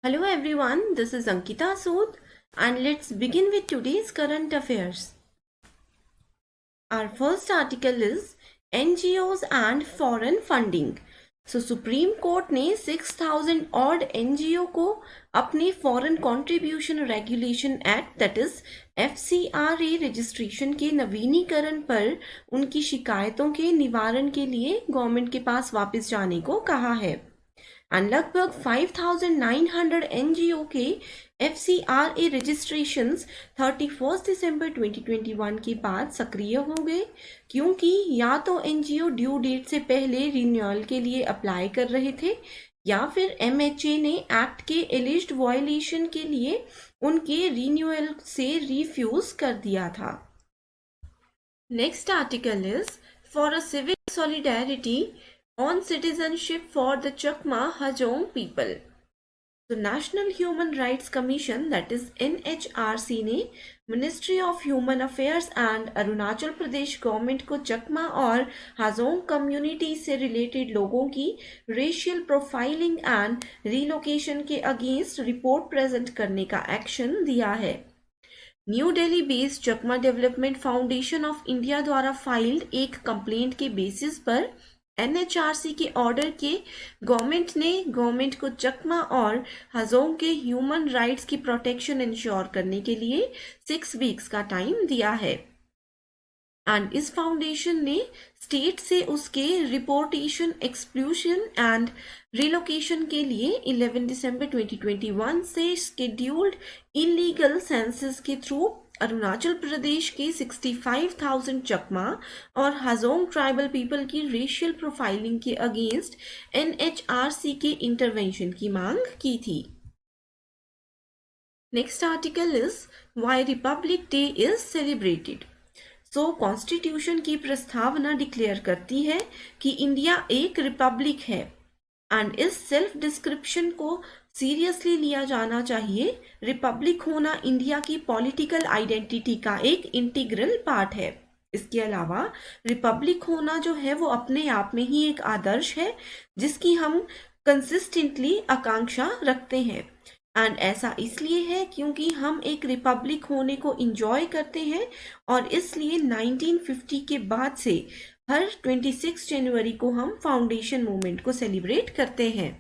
Hello everyone, this is Ankita Sood and let's begin with today's current affairs. Our first article is NGOs and foreign funding. Supreme court ने 6000 odd NGO को अपने foreign contribution regulation act that is FCRA registration के नवीनीकरण पर उनकी शिकायतों के निवारण के लिए गवर्नमेंट के पास वापस जाने को कहा है एंड लगभग 5900 एनजीओ के FCRA रजिस्ट्रेशंस 31 दिसंबर 2021 के बाद सक्रिय हो गए क्योंकि या तो एनजीओ ड्यू डेट से पहले रिन्यूअल के लिए अप्लाई कर रहे थे या फिर MHA ने एक्ट के एलिज्ड वायलेशन के लिए उनके रिन्यूअल से रिफ्यूज कर दिया था. Next article is for a civic solidarity on citizenship for the Chakma Hajong people. The National Human Rights Commission that is NHRC ने ministry of human affairs and Arunachal Pradesh government को चकमा और हाजोंग कम्युनिटी से related लोगों की racial profiling and relocation के against report present करने का action दिया है. New Delhi based Chakma development foundation of India द्वारा फाइल्ड एक कंप्लेंट के बेसिस पर NHRC के ऑर्डर के गवर्नमेंट को चकमा और हजोंग के ह्यूमन राइट्स की प्रोटेक्शन इंश्योर करने के लिए 6 वीक्स का टाइम दिया है एंड इस फाउंडेशन ने स्टेट से उसके रिपोर्टेशन एक्सक्लूशन एंड रिलोकेशन के लिए 11 दिसंबर 2021 से स्केड्यूल्ड इलीगल सेंसस के थ्रू अरुणाचल प्रदेश के 65,000 चकमा और हाजोंग ट्राइबल पीपल की रेशियल प्रोफाइलिंग के अगेंस्ट NHRC के इंटरवेंशन की मांग की थी. Next article is why Republic day is celebrated. Constitution की प्रस्तावना डिक्लेयर करती है कि इंडिया एक रिपब्लिक है एंड इस सेल्फ डिस्क्रिप्शन को सीरियसली लिया जाना चाहिए. रिपब्लिक होना इंडिया की पॉलिटिकल आइडेंटिटी का एक इंटीग्रल पार्ट है. इसके अलावा रिपब्लिक होना जो है वो अपने आप में ही एक आदर्श है जिसकी हम कंसिस्टेंटली आकांक्षा रखते हैं एंड ऐसा इसलिए है क्योंकि हम एक रिपब्लिक होने को इंजॉय करते हैं और इसलिए 1950 के बाद से हर 26 जनवरी को हम फाउंडेशन मूवमेंट को सेलिब्रेट करते हैं.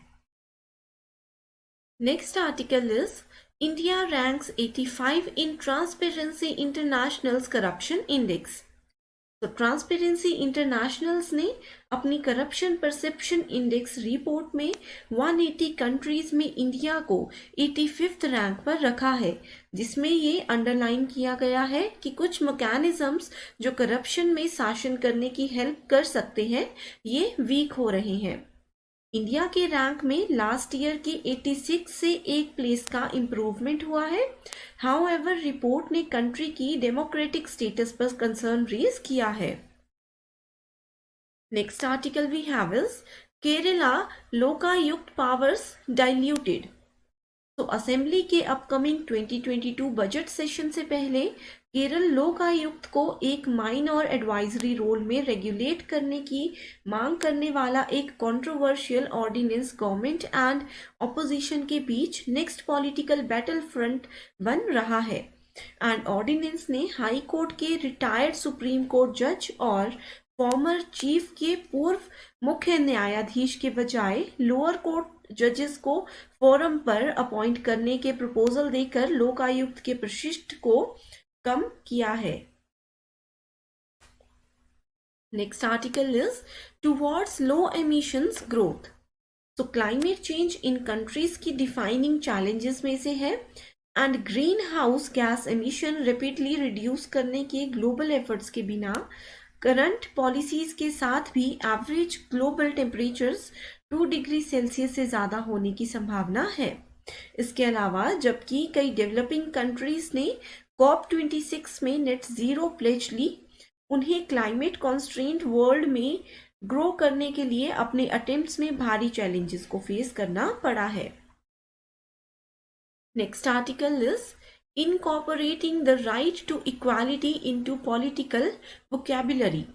Next article is India ranks 85 in transparency internationals corruption index. तो ट्रांसपेरेंसी इंटरनेशनल्स ने अपनी करप्शन परसेप्शन इंडेक्स रिपोर्ट में 180 कंट्रीज में इंडिया को 85th रैंक पर रखा है जिसमें ये अंडरलाइन किया गया है कि कुछ मैकेनिज्म्स जो करप्शन में शासन करने की हेल्प कर सकते हैं ये वीक हो रहे हैं. इंडिया के रैंक में लास्ट ईयर की 86 से एक प्लेस का इम्प्रूवमेंट हुआ है. हाउएवर रिपोर्ट ने कंट्री की डेमोक्रेटिक स्टेटस पर कंसर्न रेज किया है. Next article we have is Kerala Lokayukta powers diluted. तो असेंबली के अपकमिंग 2022 बजट सेशन से पहले केरल लोकायुक्त को एक माइनर एडवाइजरी रोल में रेगुलेट करने की मांग करने वाला एक controversial ordinance government and opposition के बीच नेक्स्ट पॉलिटिकल बैटल फ्रंट बन रहा है. एंड ऑर्डिनेंस ने हाई कोर्ट के रिटायर्ड सुप्रीम कोर्ट जज और फॉर्मर चीफ के पूर्व मुख्य न्यायाधीश के बजाय लोअर कोर्ट जजेस को फोरम पर अपॉइंट करने के प्रपोजल देकर लोकायुक्त के प्रशिष्ट को कम किया है. Next article is towards low emissions growth. तो क्लाइमेट चेंज इन कंट्रीज की डिफाइनिंग चैलेंजेस में से है and green house gas emission rapidly reduce करने के ग्लोबल एफर्ट्स के बिना करंट पॉलिसीज के साथ भी average global temperatures 2 degree Celsius से ज़्यादा होने की संभावना है. इसके अलावा जबकि कई डेवलपिंग कंट्रीज ने COP26 में नेट जीरो प्लेज ली, उन्हें क्लाइमेट कॉन्स्ट्रेंट वर्ल्ड में ग्रो करने के लिए अपने अटेम्प्ट्स में भारी चैलेंजेस को फेस करना पड़ा है. Next article is incorporating the right to equality into political vocabulary.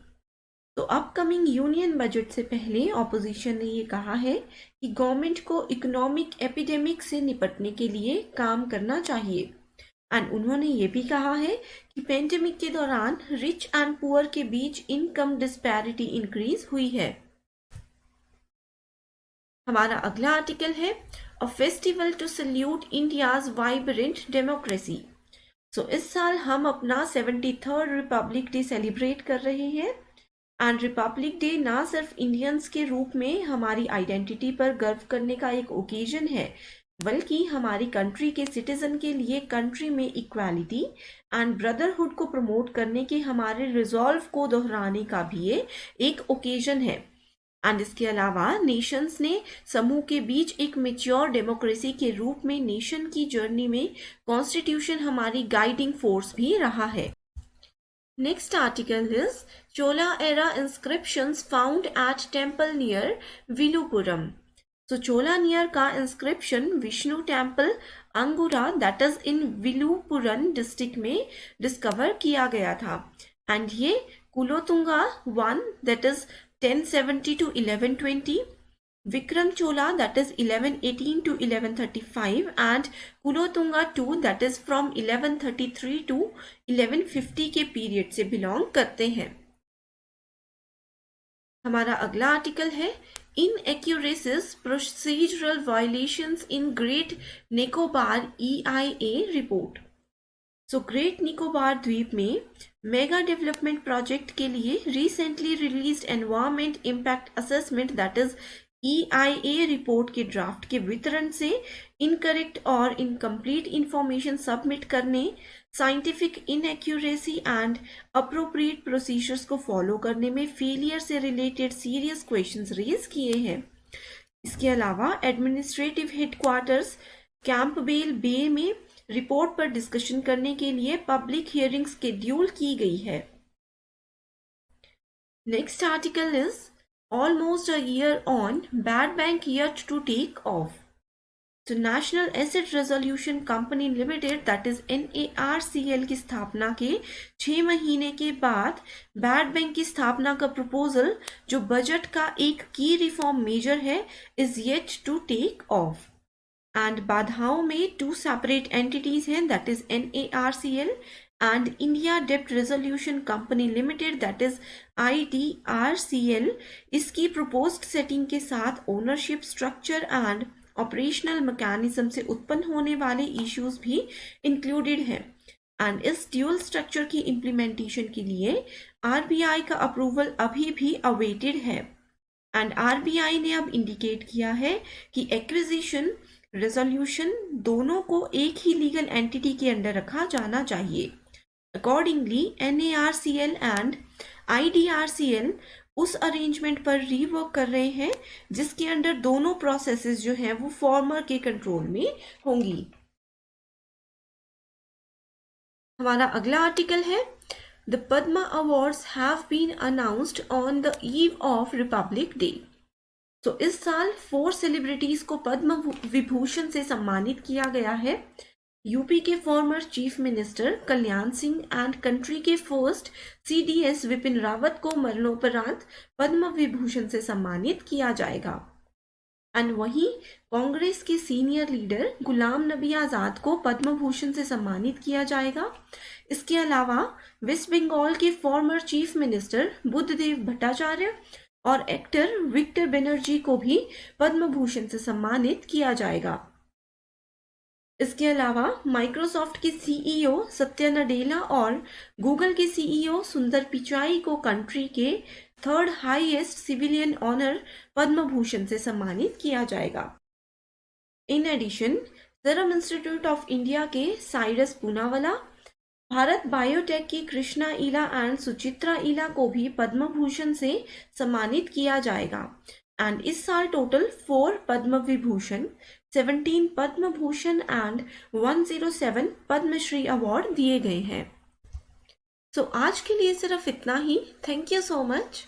तो अपकमिंग यूनियन बजट से पहले ऑपोजिशन ने ये कहा है कि गवर्नमेंट को इकोनॉमिक एपिडेमिक से निपटने के लिए काम करना चाहिए। एंड उन्होंने ये भी कहा है कि पेंडेमिक के दौरान रिच एंड पुअर के बीच इनकम डिस्पैरिटी इंक्रीज हुई है। हमारा अगला आर्टिकल है a festival to salute India's vibrant democracy. So इस साल हम अपना 73rd रिपब्लिक डे सेलिब्रेट कर रहे हैं। एंड रिपब्लिक डे ना सिर्फ इंडियंस के रूप में हमारी आइडेंटिटी पर गर्व करने का एक ओकेजन है, बल्कि हमारी कंट्री के सिटीजन के लिए कंट्री में इक्वालिटी एंड ब्रदरहुड को प्रमोट करने के हमारे रिजॉल्व को दोहराने का भी ये एक ओकेजन है। एंड इसके अलावा नेशंस ने समूह के बीच एक मेच्योर डेमोक्रेसी के रूप में नेशन की जर्नी में कॉन्स्टिट्यूशन हमारी गाइडिंग फोर्स भी रहा है। Next article is Chola era inscriptions found at temple near Vilupuram. So Chola near का inscription विष्णु टेम्पल अंगुरा that is in Villupuram district में डिस्कवर किया गया था। एंड ये कुलोतुंगा 1 that is 1070 to 1120, Vikram Chola that is 1118 to 1135 and Kulotunga II that is from 1133 to 1150 के period से belong करते हैं। हमारा अगला आर्टिकल है inaccuracies procedural violations in Great Nicobar EIA report. So Great Nicobar द्वीप में मेगा डेवलपमेंट प्रोजेक्ट के लिए recently released environment impact assessment that is EIA report के ड्राफ्ट के वितरण से इनकरेक्ट और इनकम्प्लीट इंफॉर्मेशन सबमिट करने, scientific inaccuracy and appropriate procedures को फॉलो करने में फेलियर से रिलेटेड सीरियस क्वेश्चंस रेज किए हैं। इसके अलावा एडमिनिस्ट्रेटिव हेडक्वार्टर्स कैंपबेल बे में रिपोर्ट पर डिस्कशन करने के लिए पब्लिक हियरिंग शेड्यूल की गई है। Next article is almost a year on, bad bank yet to take off. So National Asset Resolution Company Limited that is NARCL की स्थापना के 6 महीने के बाद बैड बैंक की स्थापना का प्रपोजल जो बजट का एक की रिफॉर्म मेजर है is yet to take off. And बाधाओं में 2 सेपरेट एंटिटीज हैं that is NARCL and India Debt Resolution Company Limited that is IDRCL। इसकी proposed setting के साथ ownership structure and operational mechanism से उत्पन्न होने वाले issues भी included हैं। एंड इस ड्यूल स्ट्रक्चर की implementation के लिए RBI का अप्रूवल अभी भी अवेटेड है। एंड RBI ने अब इंडिकेट किया है कि एक्विजिशन रेजोल्यूशन दोनों को एक ही लीगल एंटिटी के अंडर रखा जाना चाहिए। Accordingly, NARCL and IDRCL उस अरेंजमेंट पर रीवर्क कर रहे हैं जिसके अंडर दोनों प्रोसेसेस जो हैं वो फॉर्मर के कंट्रोल में होंगी। हमारा अगला आर्टिकल है the Padma awards have been announced on the eve of Republic Day. तो इस साल 4 सेलिब्रिटीज को पद्म विभूषण से सम्मानित किया गया है। यूपी के former chief minister Kalyan Singh and country के फर्स्ट CDS विपिन रावत को मरणोपरांत पद्म विभूषण से सम्मानित किया जाएगा। एंड वहीं कांग्रेस के सीनियर लीडर गुलाम नबी आज़ाद को पद्म भूषण से सम्मानित किया जाएगा। इसके अलावा वेस्ट बंगाल के former chief minister Buddhadeb Bhattacharya और एक्टर विक्टर बनर्जी को भी पद्म भूषण से सम्मानित किया जाएगा। इसके अलावा माइक्रोसॉफ्ट के CEO सत्या नडेला और गूगल के CEO सुंदर पिचाई को कंट्री के 3rd highest civilian honour Padma Bhushan से सम्मानित किया जाएगा। In addition Serum Institute of India के साइरस पूनावाला, भारत बायोटेक की कृष्णा इला एंड सुचित्रा इला को भी पद्म भूषण से सम्मानित किया जाएगा। एंड इस साल total 4 Padma Vibhushan, 17 Padma Bhushan and 107 Padma Shri award दिए गए हैं। सो आज के लिए सिर्फ इतना ही। Thank you so much.